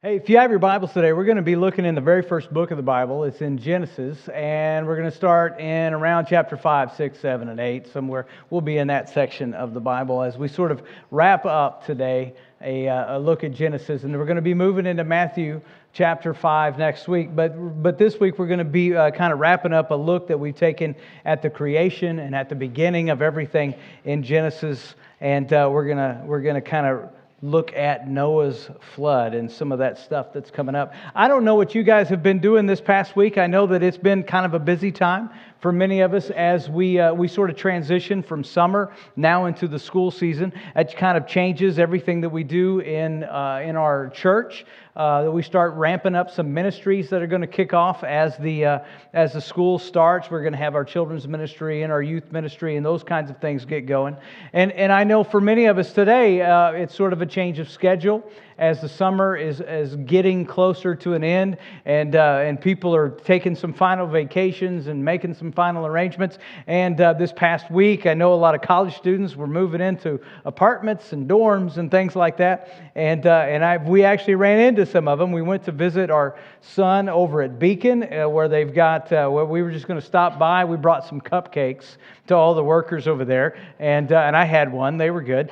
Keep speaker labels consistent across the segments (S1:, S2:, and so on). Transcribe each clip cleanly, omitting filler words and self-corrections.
S1: Hey, if you have your Bibles today, we're going to be looking in the very first book of the Bible. It's in Genesis, and we're going to start in around chapter 5, 6, 7, and 8. Somewhere we'll be in that section of the Bible as we sort of wrap up today a look at Genesis. And we're going to be moving into Matthew chapter 5 next week. But this week we're going to be kind of wrapping up a look that we've taken at the creation and at the beginning of everything in Genesis. And we're gonna kind of look at Noah's flood and some of that stuff that's coming up. I don't know what you guys have been doing this past week. I know that it's been kind of a busy time for many of us as we sort of transition from summer now into the school season. It kind of changes everything that we do in our church. We start ramping up some ministries that are going to kick off as the school starts. We're going to have our children's ministry and our youth ministry and those kinds of things get going. And I know for many of us today, it's sort of a change of schedule as the summer is getting closer to an end, and people are taking some final vacations and making some final arrangements. And this past week, I know a lot of college students were moving into apartments and dorms and things like that. And we actually ran into some of them. We went to visit our son over at Beacon, where they've got. Where we were just going to stop by. We brought some cupcakes to all the workers over there, and I had one. They were good.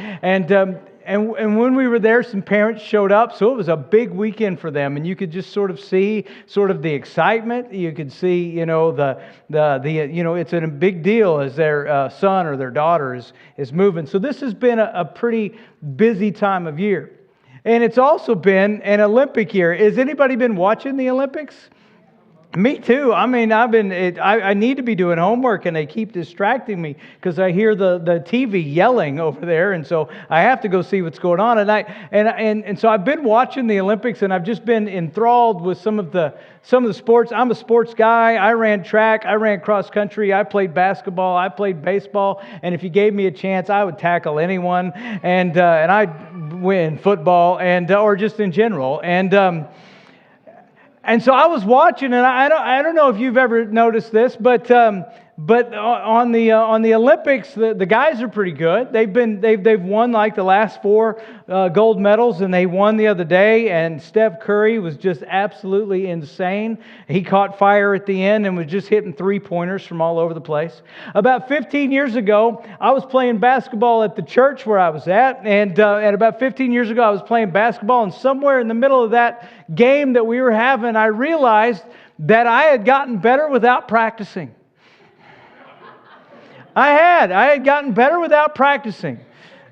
S1: And when we were there, some parents showed up, so it was a big weekend for them, and you could just sort of see sort of the excitement. You could see, it's a big deal as their son or their daughter is moving. So this has been a pretty busy time of year, and it's also been an Olympic year. Has anybody been watching the Olympics? Me too. I mean, I need to be doing homework, and they keep distracting me because I hear the TV yelling over there, and so I have to go see what's going on. And so I've been watching the Olympics, and I've just been enthralled with some of the sports. I'm a sports guy. I ran track. I ran cross country. I played basketball. I played baseball. And if you gave me a chance, I would tackle anyone. And I'd win football or just in general. And so I was watching, and I don't know if you've ever noticed this, but on the Olympics, the guys are pretty good. They've won like the last 4 gold medals, and they won the other day. And Steph Curry was just absolutely insane. He caught fire at the end and was just hitting 3-pointers from all over the place. About 15 years ago, I was playing basketball at the church where I was at, and about 15 years ago, I was playing basketball, and somewhere in the middle of that game that we were having, I realized that I had gotten better without practicing. I had gotten better without practicing.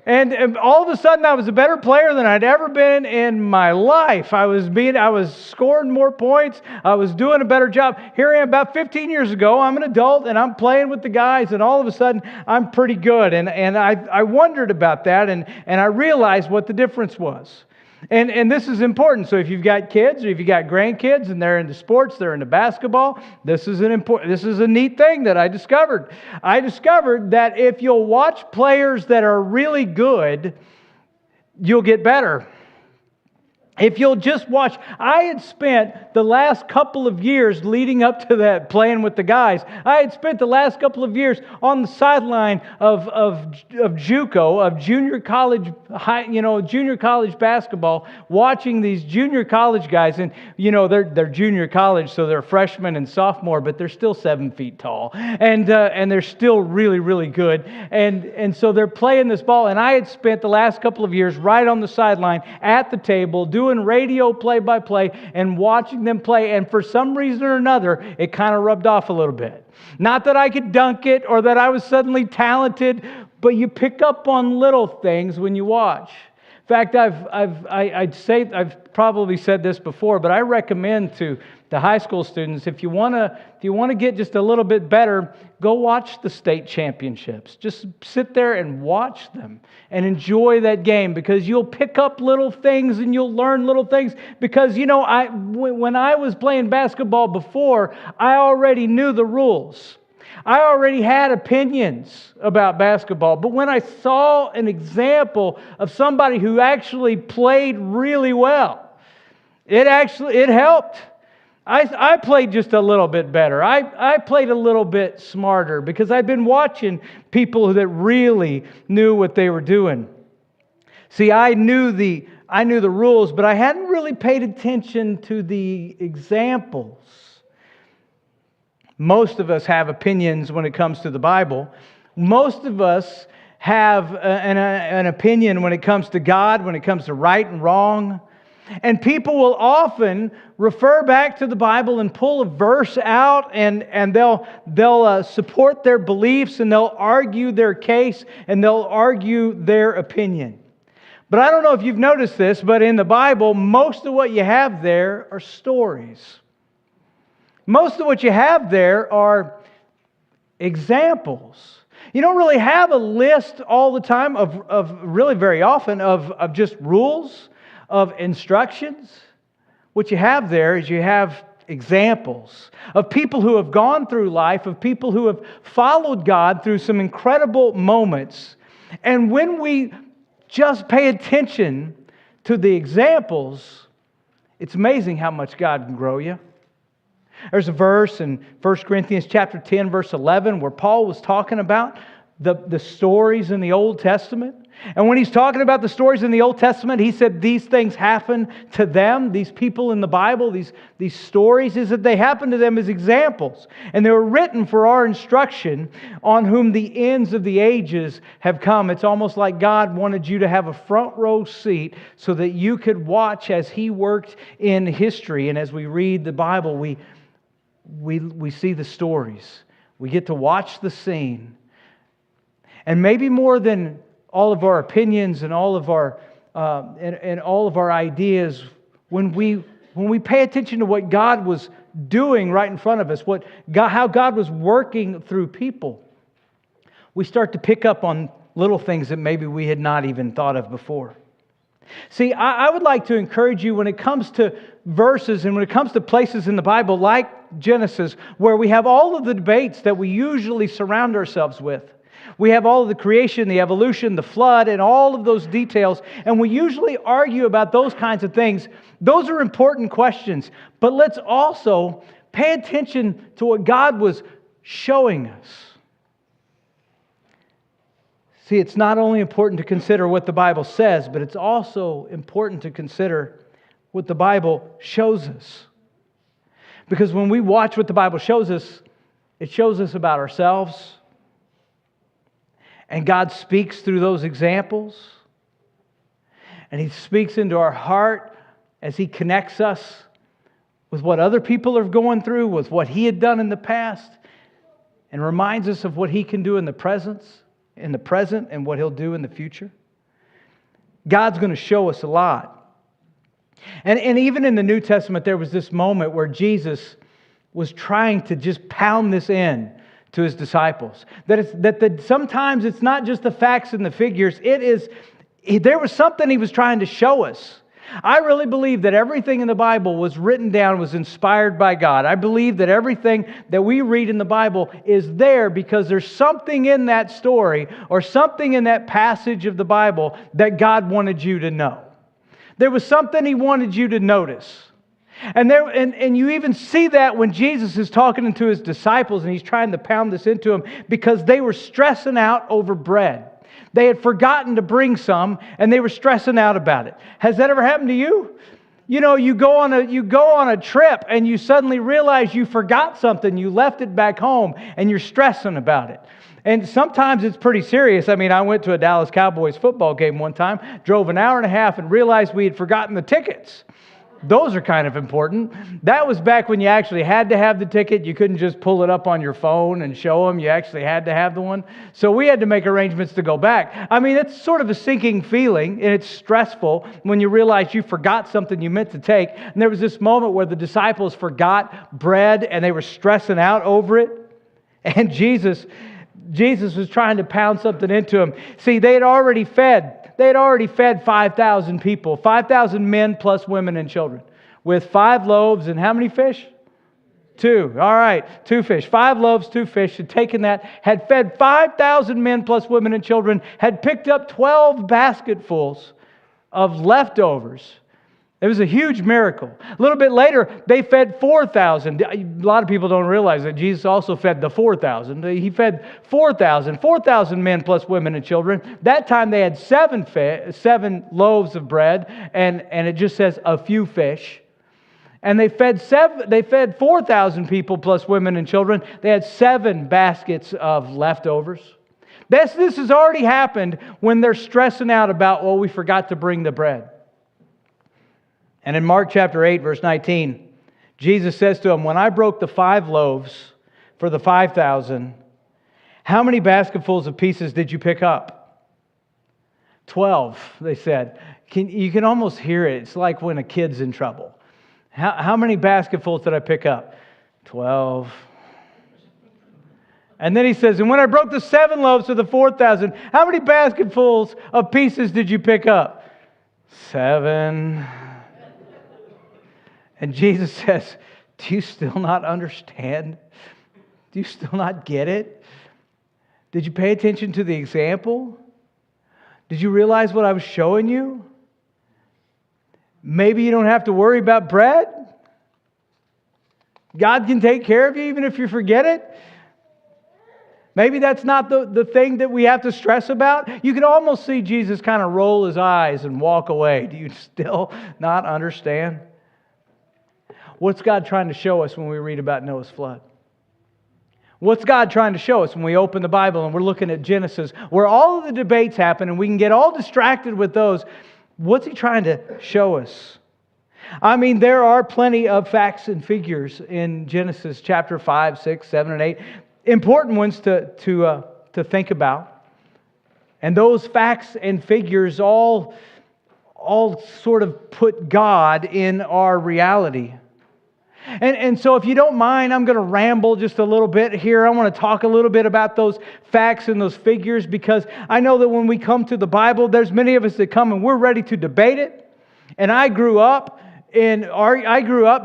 S1: And all of a sudden I was a better player than I'd ever been in my life. I was scoring more points. I was doing a better job. Here I am about 15 years ago. I'm an adult and I'm playing with the guys, and all of a sudden I'm pretty good. And I wondered about that, and I realized what the difference was. And this is important. So if you've got kids or if you've got grandkids and they're into sports, they're into basketball, this is a neat thing that I discovered. I discovered that if you'll watch players that are really good, you'll get better. If you'll just watch, I had spent the last couple of years leading up to that playing with the guys. I had spent the last couple of years on the sideline of JUCO, of junior college basketball, watching these junior college guys. And they're junior college, so they're freshmen and sophomore, but they're still 7 feet tall, and they're still really, really good. And so they're playing this ball, and I had spent the last couple of years right on the sideline at the table doing radio play-by-play and watching them play, and for some reason or another, it kind of rubbed off a little bit. Not that I could dunk it or that I was suddenly talented, but you pick up on little things when you watch. In fact, I've probably said this before, but I recommend to the high school students, if you want to get just a little bit better, go watch the state championships. Just sit there and watch them and enjoy that game, because you'll pick up little things and you'll learn little things. Because when I was playing basketball before, I already knew the rules. I already had opinions about basketball, but when I saw an example of somebody who actually played really well, it helped. I played just a little bit better. I played a little bit smarter because I'd been watching people that really knew what they were doing. See, I knew the I knew the rules, but I hadn't really paid attention to the examples. Most of us have opinions when it comes to the Bible. Most of us have an opinion when it comes to God, when it comes to right and wrong. And people will often refer back to the Bible and pull a verse out, and they'll support their beliefs, and they'll argue their case, and they'll argue their opinion. But I don't know if you've noticed this, but in the Bible, most of what you have there are stories. Most of what you have there are examples. You don't really have a list all the time of really very often of just rules, of instructions. What you have there is you have examples of people who have gone through life, of people who have followed God through some incredible moments. And when we just pay attention to the examples, it's amazing how much God can grow you. There's a verse in 1 Corinthians chapter 10, verse 11, where Paul was talking about the stories in the Old Testament. And when he's talking about the stories in the Old Testament, he said these things happen to them, these people in the Bible, these stories, is that they happen to them as examples. And they were written for our instruction, on whom the ends of the ages have come. It's almost like God wanted you to have a front row seat so that you could watch as He worked in history. And as we read the Bible, we see the stories. We get to watch the scene. And maybe more than all of our opinions and all of our ideas, when we pay attention to what God was doing right in front of us, how God was working through people, we start to pick up on little things that maybe we had not even thought of before. See, I would like to encourage you when it comes to verses and when it comes to places in the Bible like Genesis, where we have all of the debates that we usually surround ourselves with. We have all of the creation, the evolution, the flood, and all of those details. And we usually argue about those kinds of things. Those are important questions. But let's also pay attention to what God was showing us. See, it's not only important to consider what the Bible says, but it's also important to consider what the Bible shows us. Because when we watch what the Bible shows us, it shows us about ourselves. And God speaks through those examples. And He speaks into our heart as He connects us with what other people are going through, with what He had done in the past, and reminds us of what He can do in the present, and what He'll do in the future. God's going to show us a lot. And even in the New Testament, there was this moment where Jesus was trying to just pound this in to His disciples. Sometimes it's not just the facts and the figures. There was something He was trying to show us. I really believe that everything in the Bible was written down, was inspired by God. I believe that everything that we read in the Bible is there because there's something in that story or something in that passage of the Bible that God wanted you to know. There was something He wanted you to notice. And you even see that when Jesus is talking to His disciples and He's trying to pound this into them because they were stressing out over bread. They had forgotten to bring some and they were stressing out about it. Has that ever happened to you? You know, you go on a trip and you suddenly realize you forgot something, you left it back home and you're stressing about it. And sometimes it's pretty serious. I mean, I went to a Dallas Cowboys football game one time, drove an hour and a half and realized we had forgotten the tickets. Those are kind of important. That was back when you actually had to have the ticket. You couldn't just pull it up on your phone and show them. You actually had to have the one. So we had to make arrangements to go back. I mean, it's sort of a sinking feeling, and it's stressful when you realize you forgot something you meant to take. And there was this moment where the disciples forgot bread, and they were stressing out over it. And Jesus was trying to pound something into them. See, they had already fed 5,000 people, 5,000 men plus women and children, with 5 loaves and how many fish? 2. All right, 2 fish. 5 loaves, 2 fish. Had taken that, had fed 5,000 men plus women and children, had picked up 12 basketfuls of leftovers. It was a huge miracle. A little bit later, they fed 4,000. A lot of people don't realize that Jesus also fed the 4,000. He fed 4,000 men plus women and children. That time they had seven loaves of bread, and it just says a few fish. And they fed 4,000 people plus women and children. They had 7 baskets of leftovers. This has already happened when they're stressing out about, well, we forgot to bring the bread. And in Mark chapter 8, verse 19, Jesus says to them, when I broke the 5 loaves for the 5,000, how many basketfuls of pieces did you pick up? 12, they said. You can almost hear it. It's like when a kid's in trouble. How many basketfuls did I pick up? 12. And then he says, and when I broke the 7 loaves for the 4,000, how many basketfuls of pieces did you pick up? 7. And Jesus says, do you still not understand? Do you still not get it? Did you pay attention to the example? Did you realize what I was showing you? Maybe you don't have to worry about bread. God can take care of you even if you forget it. Maybe that's not the thing that we have to stress about. You can almost see Jesus kind of roll his eyes and walk away. Do you still not understand? What's God trying to show us when we read about Noah's flood? What's God trying to show us when we open the Bible and we're looking at Genesis, where all of the debates happen and we can get all distracted with those? What's He trying to show us? I mean, there are plenty of facts and figures in Genesis chapter 5, 6, 7, and 8. Important ones to think about. And those facts and figures all sort of put God in our reality. And so if you don't mind, I'm going to ramble just a little bit here. I want to talk a little bit about those facts and those figures, because I know that when we come to the Bible, there's many of us that come and we're ready to debate it. And I grew up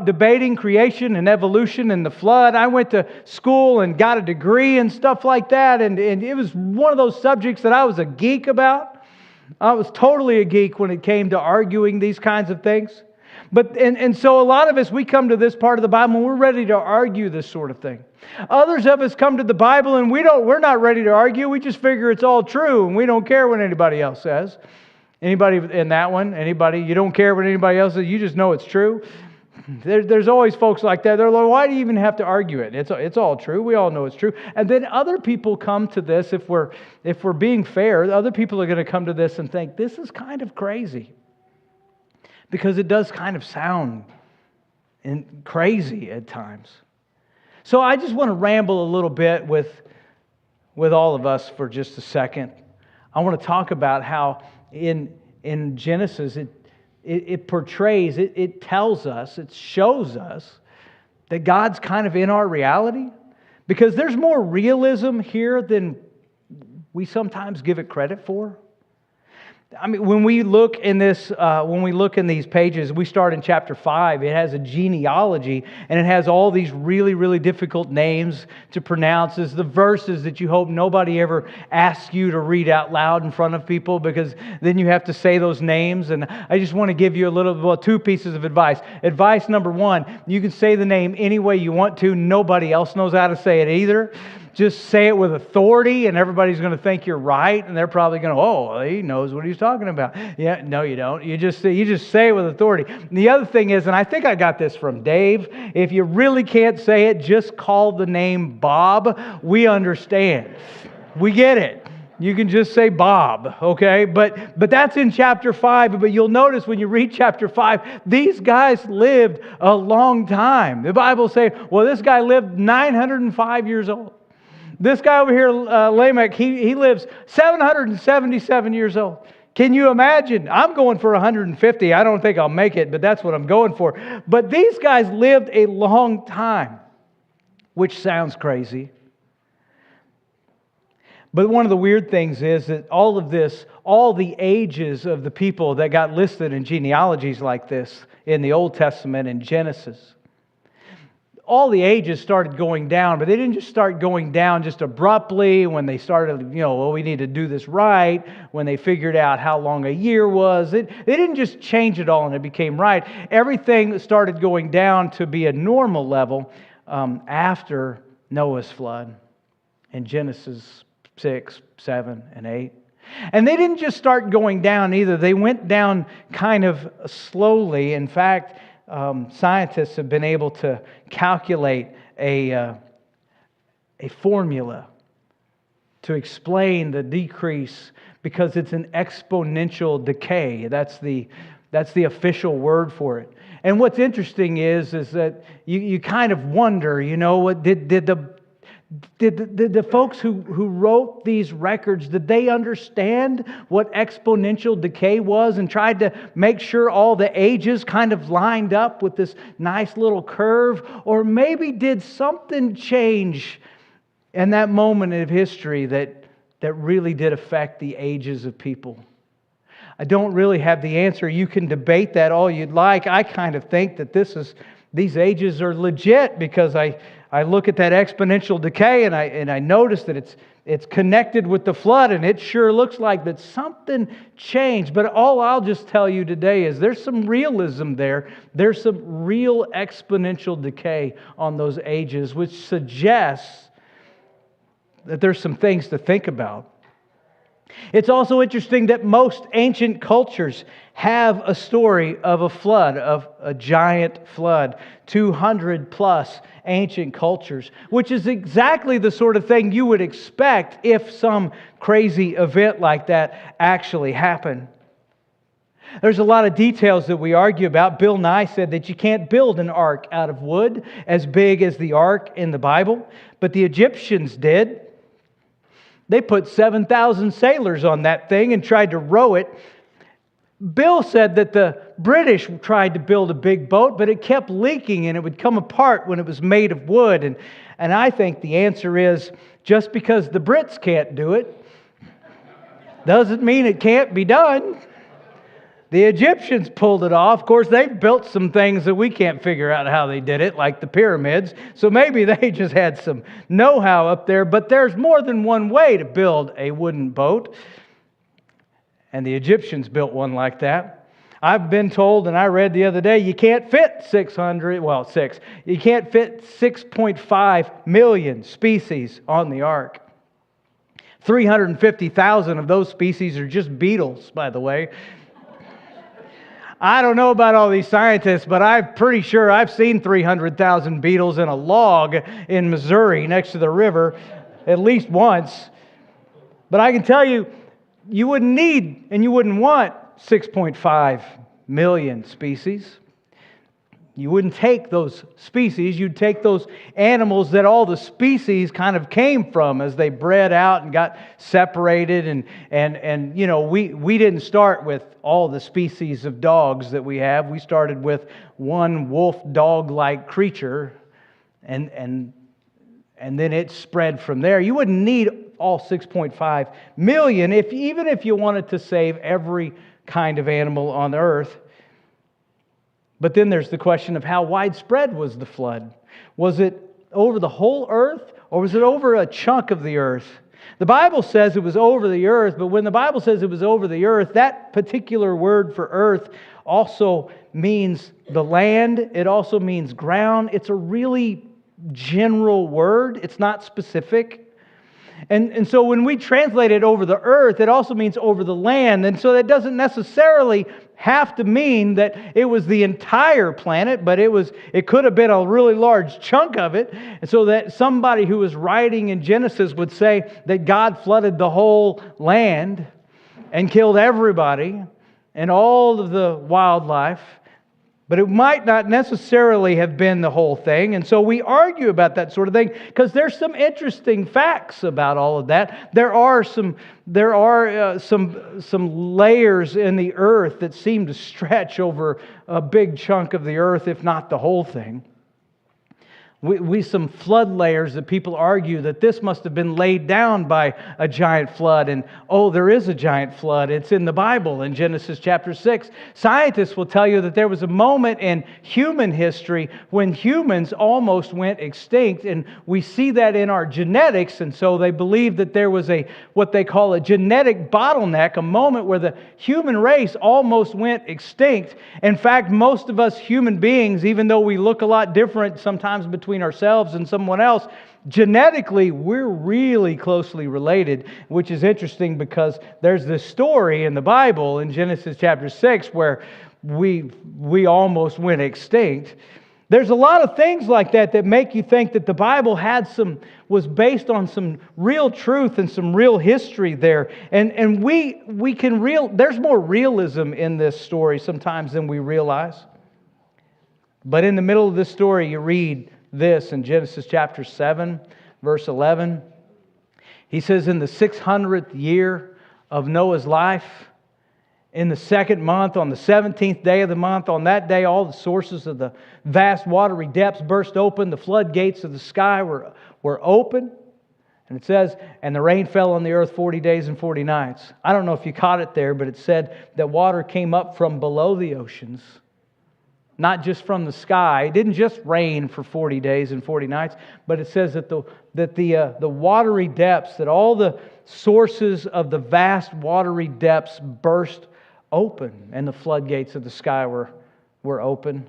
S1: debating creation and evolution and the flood. I went to school and got a degree and stuff like that. And it was one of those subjects that I was a geek about. I was totally a geek when it came to arguing these kinds of things. But so a lot of us, we come to this part of the Bible and we're ready to argue this sort of thing. Others of us come to the Bible and we're not ready to argue. We just figure it's all true and we don't care what anybody else says. Anybody in that one? Anybody? You don't care what anybody else says. You just know it's true. There's always folks like that. They're like, why do you even have to argue it? It's all true. We all know it's true. And then other people come to this. If we're being fair, other people are going to come to this and think this is kind of crazy. Because it does kind of sound crazy at times. So I just want to ramble a little bit with all of us for just a second. I want to talk about how in Genesis it portrays, it tells us, it shows us that God's kind of in our reality. Because there's more realism here than we sometimes give it credit for. I mean, when we look in these pages, we start in chapter 5. It has a genealogy, and it has all these really, really difficult names to pronounce. It's the verses that you hope nobody ever asks you to read out loud in front of people, because then you have to say those names. And I just want to give you two pieces of advice. Advice number 1, you can say the name any way you want to. Nobody else knows how to say it either. Just say it with authority, and everybody's going to think you're right, and they're probably going to, oh, he knows what he's talking about. Yeah, no, you don't. You just say it with authority. And the other thing is, and I think I got this from Dave, if you really can't say it, just call the name Bob. We understand. We get it. You can just say Bob, okay? But that's in chapter 5. But you'll notice when you read chapter 5, these guys lived a long time. The Bible says, well, this guy lived 905 years old. This guy over here, Lamech, he lives 777 years old. Can you imagine? I'm going for 150. I don't think I'll make it, but that's what I'm going for. But these guys lived a long time, which sounds crazy. But one of the weird things is that all of this, all the ages of the people that got listed in genealogies like this in the Old Testament in Genesis, all the ages started going down, but they didn't just start going down just abruptly when they started, well, we need to do this right, when they figured out how long a year was. They didn't just change it all and it became right. Everything started going down to be a normal level after Noah's flood in Genesis 6, 7, and 8. And they didn't just start going down either. They went down kind of slowly. In fact, scientists have been able to calculate a formula to explain the decrease because it's an exponential decay. That's the official word for it. And what's interesting is that you kind of wonder, what did the folks who wrote these records, did they understand what exponential decay was and tried to make sure all the ages kind of lined up with this nice little curve? Or maybe did something change in that moment of history that really did affect the ages of people? I don't really have the answer. You can debate that all you'd like. I kind of think that these ages are legit because I look at that exponential decay and I notice that it's connected with the flood, and it sure looks like that something changed. But all I'll just tell you today is there's some realism there. There's some real exponential decay on those ages, which suggests that there's some things to think about. It's also interesting that most ancient cultures have a story of a flood, of a giant flood. 200 plus ancient cultures, which is exactly the sort of thing you would expect if some crazy event like that actually happened. There's a lot of details that we argue about. Bill Nye said that you can't build an ark out of wood as big as the ark in the Bible, but the Egyptians did. They put 7,000 sailors on that thing and tried to row it. Bill said that the British tried to build a big boat, but it kept leaking and it would come apart when it was made of wood. And I think the answer is, just because the Brits can't do it doesn't mean it can't be done. The Egyptians pulled it off. Of course, they've built some things that we can't figure out how they did it, like the pyramids. So maybe they just had some know-how up there. But there's more than one way to build a wooden boat. And the Egyptians built one like that. I've been told, and I read the other day, you can't fit you can't fit 6.5 million species on the ark. 350,000 of those species are just beetles, by the way. I don't know about all these scientists, but I'm pretty sure I've seen 300,000 beetles in a log in Missouri next to the river at least once. But I can tell you, you wouldn't need and you wouldn't want 6.5 million species. You wouldn't take those species, you'd take those animals that all the species kind of came from as they bred out and got separated. And we didn't start with all the species of dogs that we have. We started with one wolf-dog-like creature, and then it spread from there. You wouldn't need all 6.5 million even if you wanted to save every kind of animal on earth. But then there's the question of how widespread was the flood? Was it over the whole earth, or was it over a chunk of the earth? The Bible says it was over the earth, but when the Bible says it was over the earth, that particular word for earth also means the land. It also means ground. It's a really general word. It's not specific. And so when we translate it over the earth, it also means over the land. And so that doesn't necessarily have to mean that it was the entire planet, but it could have been a really large chunk of it. And so that somebody who was writing in Genesis would say that God flooded the whole land and killed everybody and all of the wildlife. But it might not necessarily have been the whole thing. And so we argue about that sort of thing because there's some interesting facts about all of that. There are some layers in the earth that seem to stretch over a big chunk of the earth, if not the whole thing. We some flood layers that people argue that this must have been laid down by a giant flood. And there is a giant flood. It's in the Bible in Genesis chapter 6. Scientists will tell you that there was a moment in human history when humans almost went extinct. And we see that in our genetics. And so they believe that there was what they call a genetic bottleneck, a moment where the human race almost went extinct. In fact, most of us human beings, even though we look a lot different sometimes between ourselves and someone else, genetically we're really closely related, which is interesting because there's this story in the Bible in Genesis chapter 6 where we almost went extinct. There's a lot of things like that make you think that the Bible was based on some real truth and some real history there. And there's more realism in this story sometimes than we realize. But in the middle of this story, you read this in Genesis chapter 7, verse 11. He says, in the 600th year of Noah's life, in the second month, on the 17th day of the month, on that day, all the sources of the vast watery depths burst open. The floodgates of the sky were open. And it says, and the rain fell on the earth 40 days and 40 nights. I don't know if you caught it there, but it said that water came up from below the oceans, not just from the sky. It didn't just rain for 40 days and 40 nights, but it says that the watery depths, that all the sources of the vast watery depths burst open, and the floodgates of the sky were open.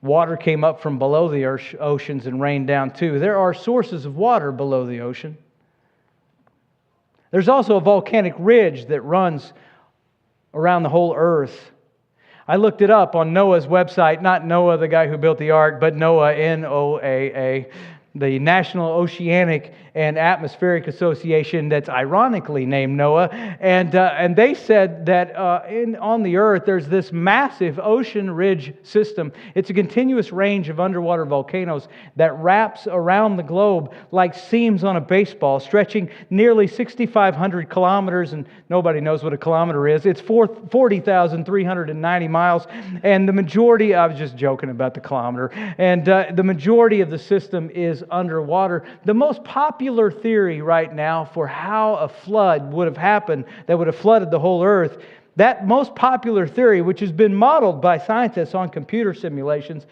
S1: Water came up from below the oceans and rained down too. There are sources of water below the ocean. There's also a volcanic ridge that runs around the whole earth. I looked it up on Noah's website, not Noah, the guy who built the ark, but Noah, N-O-A-A, the National Oceanic and Atmospheric Association that's ironically named Noah. And they said that on the earth there's this massive ocean ridge system. It's a continuous range of underwater volcanoes that wraps around the globe like seams on a baseball, stretching nearly 6,500 kilometers, and nobody knows what a kilometer is. It's 40,390 miles, and the majority, I was just joking about the kilometer, and the majority of the system is underwater. The most popular theory right now for how a flood would have happened that would have flooded the whole earth, that most popular theory, which has been modeled by scientists on computer simulations,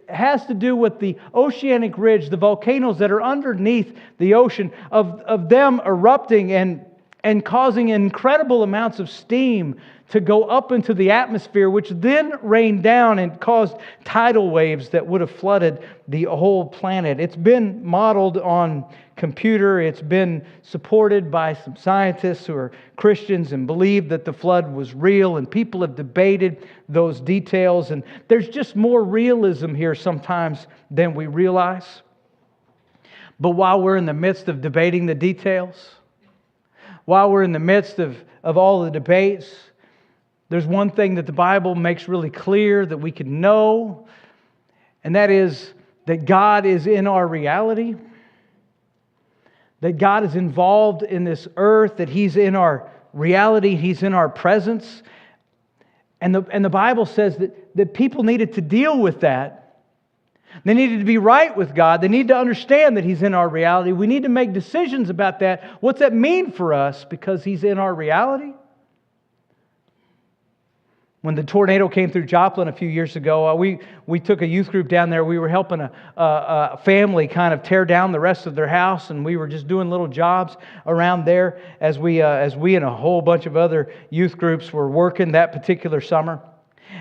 S1: has to do with the oceanic ridge, the volcanoes that are underneath the ocean, of them erupting and causing incredible amounts of steam to go up into the atmosphere, which then rained down and caused tidal waves that would have flooded the whole planet. It's been modeled on computer. It's been supported by some scientists who are Christians and believe that the flood was real, and people have debated those details. And there's just more realism here sometimes than we realize. But while we're in the midst of debating the details, while we're in the midst of all the debates, there's one thing that the Bible makes really clear that we can know, and that is that God is in our reality, that God is involved in this earth, that He's in our reality, He's in our presence. And the Bible says that people needed to deal with that. They needed to be right with God. They need to understand that He's in our reality. We need to make decisions about that. What's that mean for us? Because He's in our reality. When the tornado came through Joplin a few years ago, we took a youth group down there. We were helping a family kind of tear down the rest of their house, and we were just doing little jobs around there as we and a whole bunch of other youth groups were working that particular summer.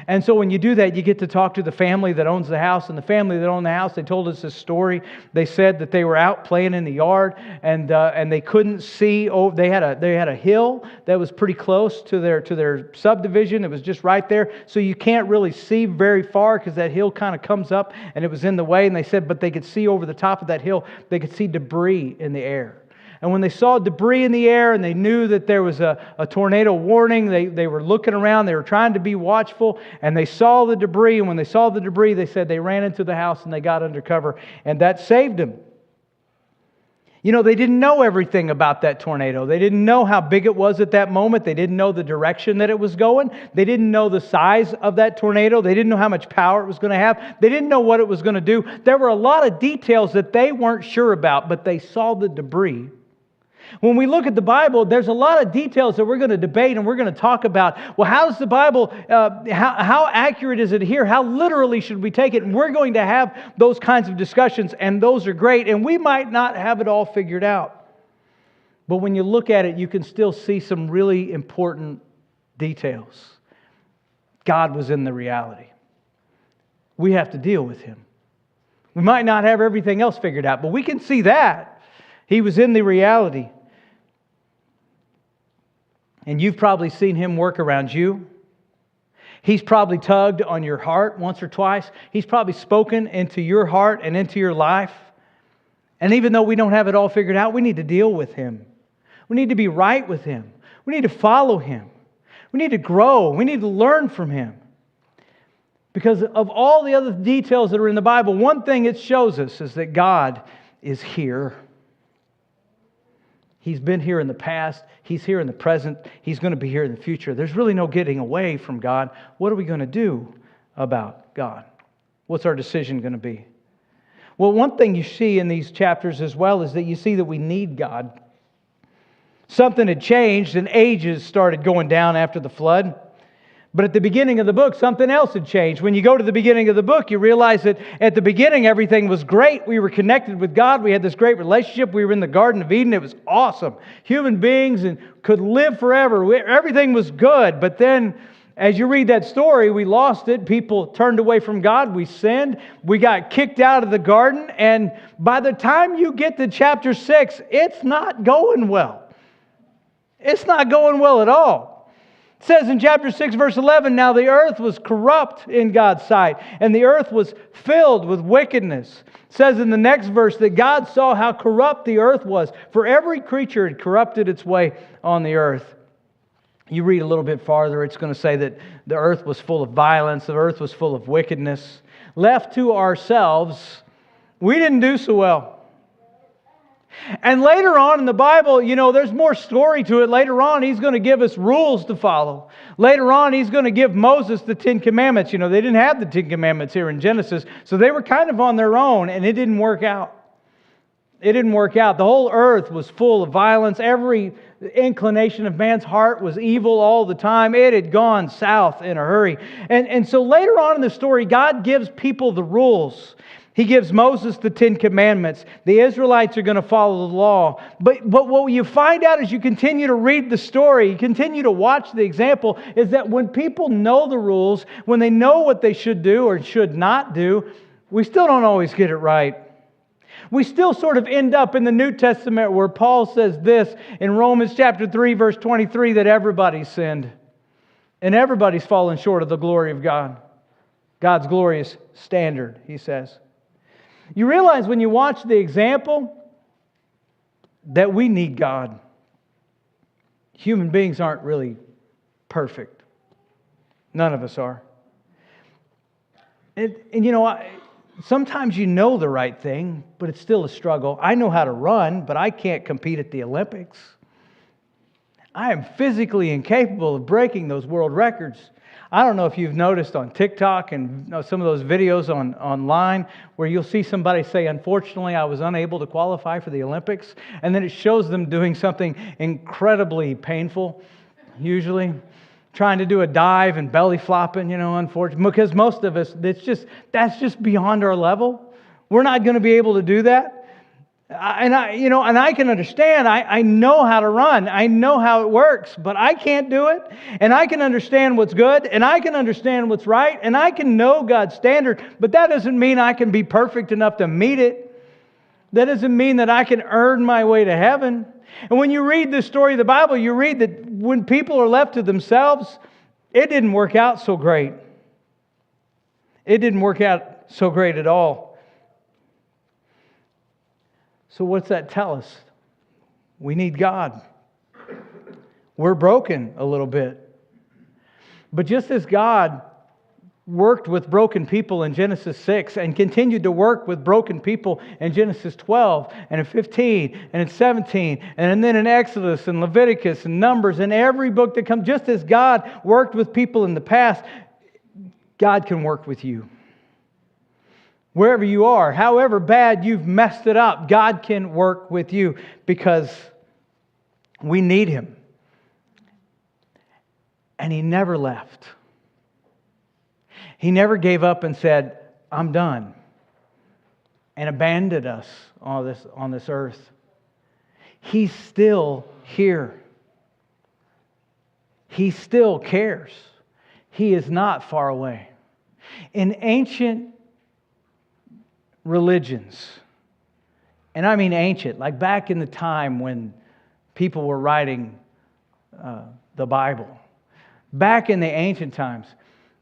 S1: And so when you do that, you get to talk to the family that owns the house. And the family that owned the house, they told us this story. They said that they were out playing in the yard, and they couldn't see. Oh, they had a hill that was pretty close to their subdivision. It was just right there, so you can't really see very far because that hill kind of comes up, and it was in the way. And they said, but they could see over the top of that hill. They could see debris in the air. And when they saw debris in the air and they knew that there was a tornado warning, they were looking around, they were trying to be watchful, and they saw the debris. And when they saw the debris, they said they ran into the house and they got under cover, and that saved them. You know, they didn't know everything about that tornado. They didn't know how big it was at that moment. They didn't know the direction that it was going. They didn't know the size of that tornado. They didn't know how much power it was going to have. They didn't know what it was going to do. There were a lot of details that they weren't sure about, but they saw the debris. When we look at the Bible, there's a lot of details that we're going to debate and we're going to talk about. Well, how does the Bible, how accurate is it here? How literally should we take it? And we're going to have those kinds of discussions, and those are great. And we might not have it all figured out. But when you look at it, you can still see some really important details. God was in the reality. We have to deal with Him. We might not have everything else figured out, but we can see that. He was in the reality. And you've probably seen Him work around you. He's probably tugged on your heart once or twice. He's probably spoken into your heart and into your life. And even though we don't have it all figured out, we need to deal with Him. We need to be right with Him. We need to follow Him. We need to grow. We need to learn from Him. Because of all the other details that are in the Bible, one thing it shows us is that God is here. He's been here in the past. He's here in the present. He's going to be here in the future. There's really no getting away from God. What are we going to do about God? What's our decision going to be? Well, one thing you see in these chapters as well is that you see that we need God. Something had changed and ages started going down after the flood. But at the beginning of the book, something else had changed. When you go to the beginning of the book, you realize that at the beginning, everything was great. We were connected with God. We had this great relationship. We were in the Garden of Eden. It was awesome. Human beings and could live forever. Everything was good. But then, as you read that story, we lost it. People turned away from God. We sinned. We got kicked out of the garden. And by the time you get to chapter 6, it's not going well. It's not going well at all. It says in chapter 6, verse 11, now the earth was corrupt in God's sight, and the earth was filled with wickedness. It says in the next verse that God saw how corrupt the earth was, for every creature had corrupted its way on the earth. You read a little bit farther, it's going to say that the earth was full of violence, the earth was full of wickedness. Left to ourselves, we didn't do so well. And later on in the Bible, you know, there's more story to it. Later on, He's going to give us rules to follow. Later on, He's going to give Moses the 10 Commandments. You know, they didn't have the 10 Commandments here in Genesis, so they were kind of on their own, and it didn't work out. It didn't work out. The whole earth was full of violence. Every inclination of man's heart was evil all the time. It had gone south in a hurry. And so later on in the story, God gives people the rules. He gives Moses the 10 Commandments. The Israelites are going to follow the law. But what you find out as you continue to read the story, you continue to watch the example, is that when people know the rules, when they know what they should do or should not do, we still don't always get it right. We still sort of end up in the New Testament where Paul says this in Romans chapter 3, verse 23, that everybody's sinned. And everybody's fallen short of the glory of God. God's glorious standard, he says. You realize when you watch the example that we need God. Human beings aren't really perfect. None of us are. And you know, sometimes you know the right thing, but it's still a struggle. I know how to run, but I can't compete at the Olympics. I am physically incapable of breaking those world records. I don't know if you've noticed on TikTok and some of those videos online where you'll see somebody say, unfortunately, I was unable to qualify for the Olympics. And then it shows them doing something incredibly painful, usually. Trying to do a dive and belly flopping, unfortunately. Because most of us, that's just beyond our level. We're not going to be able to do that. And I can understand. I know how to run. I know how it works, but I can't do it. And I can understand what's good, and I can understand what's right, and I can know God's standard, but that doesn't mean I can be perfect enough to meet it. That doesn't mean that I can earn my way to heaven. And when you read the story of the Bible, you read that when people are left to themselves, it didn't work out so great. It didn't work out so great at all. So what's that tell us? We need God. We're broken a little bit. But just as God worked with broken people in Genesis 6 and continued to work with broken people in Genesis 12 and in 15 and in 17 and then in Exodus and Leviticus and Numbers and every book that comes. Just as God worked with people in the past, God can work with you. Wherever you are, however bad you've messed it up, God can work with you because we need Him. And He never left. He never gave up and said, I'm done, and abandoned us on this earth. He's still here. He still cares. He is not far away. In ancient religions, and I mean ancient, like back in the time when people were writing the Bible, back in the ancient times,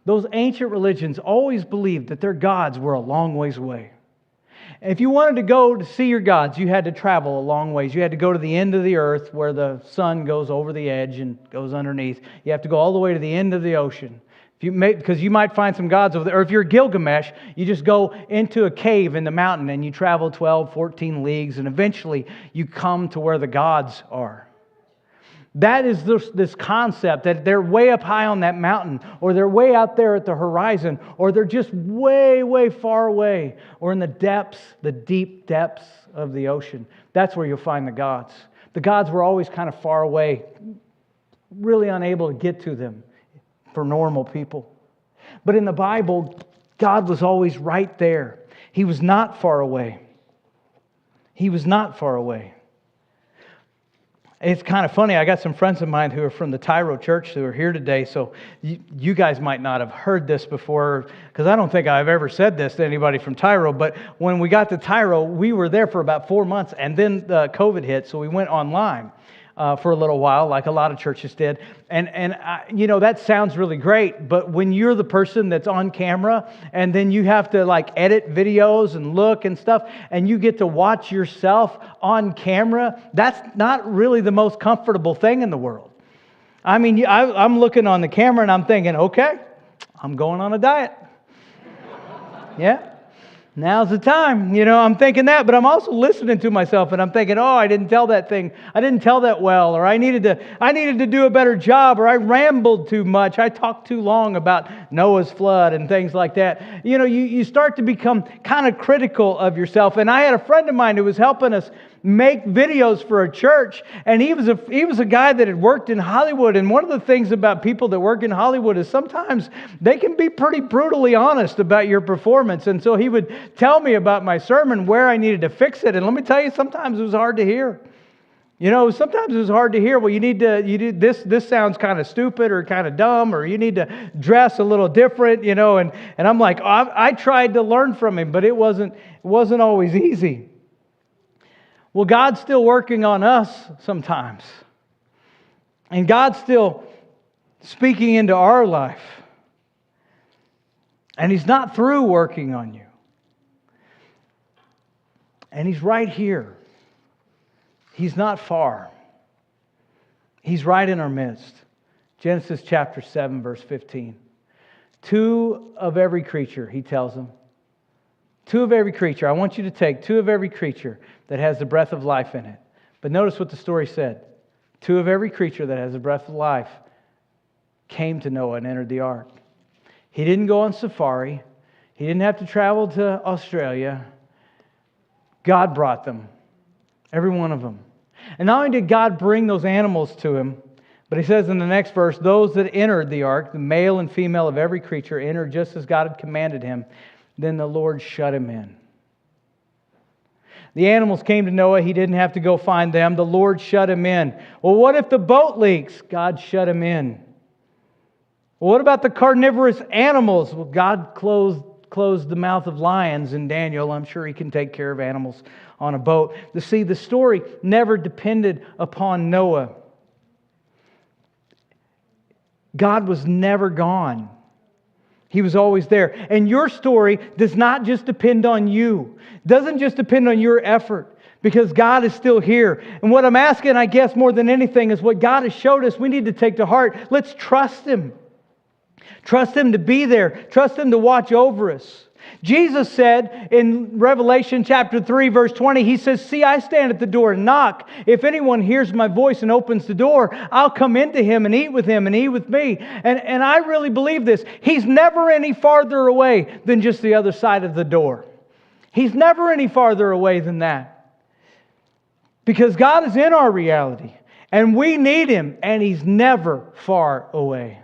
S1: those ancient religions always believed that their gods were a long ways away. If you wanted to go to see your gods, you had to travel a long ways. You had to go to the end of the earth where the sun goes over the edge and goes underneath. You have to go all the way to the end of the ocean. Because you might find some gods over there. Or if you're Gilgamesh, you just go into a cave in the mountain and you travel 12, 14 leagues and eventually you come to where the gods are. That is this concept that they're way up high on that mountain, or they're way out there at the horizon, or they're just way, way far away, or in the depths, the deep depths of the ocean. That's where you'll find the gods. The gods were always kind of far away, really unable to get to them for normal people. But in the Bible, God was always right there. He was not far away. He was not far away. It's kind of funny. I got some friends of mine who are from the Tyro Church who are here today. So you guys might not have heard this before, because I don't think I've ever said this to anybody from Tyro. But when we got to Tyro, we were there for about 4 months, and then the COVID hit, so we went online for a little while, like a lot of churches did. And that sounds really great, but when you're the person that's on camera, and then you have to like edit videos and look and stuff, and you get to watch yourself on camera, that's not really the most comfortable thing in the world. I mean, I'm looking on the camera and I'm thinking, okay, I'm going on a diet. Yeah. Now's the time. I'm thinking that, but I'm also listening to myself and I'm thinking, I didn't tell that thing. I didn't tell that well, or I needed to do a better job, or I rambled too much. I talked too long about Noah's flood and things like that. You start to become kind of critical of yourself. And I had a friend of mine who was helping us make videos for a church, and he was a guy that had worked in Hollywood. And one of the things about people that work in Hollywood is sometimes they can be pretty brutally honest about your performance. And so he would tell me about my sermon, where I needed to fix it. And let me tell you, sometimes it was hard to hear. Sometimes it was hard to hear. Well, you need this sounds kind of stupid or kind of dumb, or you need to dress a little different, and I'm like, I tried to learn from him, but it wasn't always easy. Well, God's still working on us sometimes. And God's still speaking into our life. And He's not through working on you. And He's right here. He's not far. He's right in our midst. Genesis chapter 7, verse 15. 2 of every creature, He tells them. 2 of every creature. I want you to take 2 of every creature that has the breath of life in it. But notice what the story said. 2 of every creature that has the breath of life came to Noah and entered the ark. He didn't go on safari. He didn't have to travel to Australia. God brought them. Every one of them. And not only did God bring those animals to him, but He says in the next verse, those that entered the ark, the male and female of every creature, entered just as God had commanded him. Then the Lord shut him in. The animals came to Noah. He didn't have to go find them. The Lord shut him in. Well, what if the boat leaks? God shut him in. Well, what about the carnivorous animals? Well, God closed the mouth of lions in Daniel. I'm sure He can take care of animals on a boat. You see, the story never depended upon Noah. God was never gone. He was always there. And your story does not just depend on you. It doesn't just depend on your effort, because God is still here. And what I'm asking, I guess, more than anything, is what God has showed us we need to take to heart. Let's trust Him. Trust Him to be there. Trust Him to watch over us. Jesus said in Revelation chapter 3, verse 20, He says, "See, I stand at the door and knock. If anyone hears my voice and opens the door, I'll come into him and eat with him and he with me." And I really believe this. He's never any farther away than just the other side of the door. He's never any farther away than that. Because God is in our reality. And we need Him. And He's never far away.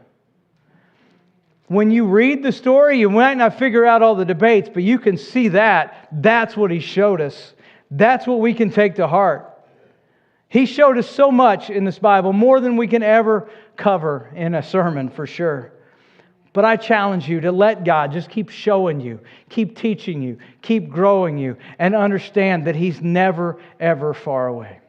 S1: When you read the story, you might not figure out all the debates, but you can see that. That's what He showed us. That's what we can take to heart. He showed us so much in this Bible, more than we can ever cover in a sermon for sure. But I challenge you to let God just keep showing you, keep teaching you, keep growing you, and understand that He's never, ever far away.